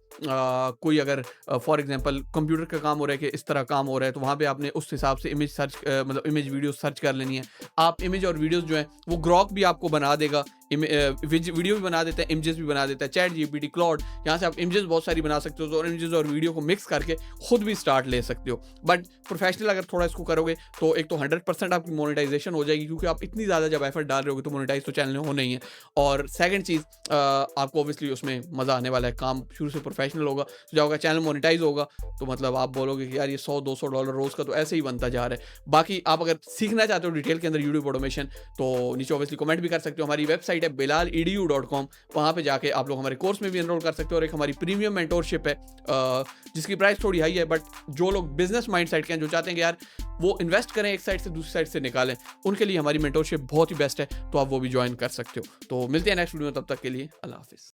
कोई अगर फॉर एग्जांपल कंप्यूटर का काम हो रहा है कि इस तरह काम हो रहा है, तो वहाँ पे आपने उस हिसाब से इमेज सर्च मतलब इमेज वीडियो सर्च कर लेनी है। आप इमेज और वीडियोस जो है वो ग्रॉक भी आपको बना देगा, वीडियो भी बना देता है, इमेजेस भी बना देता है, चैट जीपीटी, क्लाउड, यहाँ से आप इमेजेस बहुत सारी बना सकते हो और इमेजेस और वीडियो को मिक्स करके खुद भी स्टार्ट ले सकते हो। बट प्रोफेशनल अगर थोड़ा इसको करोगे तो एक तो 100% आपकी मोनेटाइजेशन हो जाएगी, क्योंकि आप इतनी ज़्यादा जब एफर्ट डाल रहे होगे तो मोनेटाइज तो चैनल हो नहीं है। और सेकंड चीज़ आपको ऑब्वियसली उसमें मज़ा आने वाला है, काम शुरू से प्रोफेशनल होगा, तो जब आपका चैनल मोनेटाइज होगा तो मतलब आप बोलोगे कि यार ये $100-200 रोज़ का तो ऐसे ही बनता जा रहा है। बाकी आप अगर सीखना चाहते हो डिटेल के अंदर यूट्यूब ऑटोमेशन, तो नीचे ऑब्वियसली कमेंट भी कर सकते हो। हमारी वेबसाइट है bilal.edu.com, वहाँ पे जाके आप लोग हमारे कोर्स में भी एनरोल कर सकते हो। और एक हमारी प्रीमियम मेंटोरशिप है जिसकी प्राइस थोड़ी हाई है, बट जो लोग बिजनेस माइंड सेट के हैं, जो चाहते हैं कि यार वो इन्वेस्ट करें एक साइड से दूसरी साइड से निकालें, उनके लिए हमारी मेंटोरशिप बहुत ही बेस्ट है, तो आप वो भी ज्वाइन कर सकते हो। तो मिलते हैं नेक्स्ट वीडियो में, तब तक के लिए अल्लाह हाफिज़।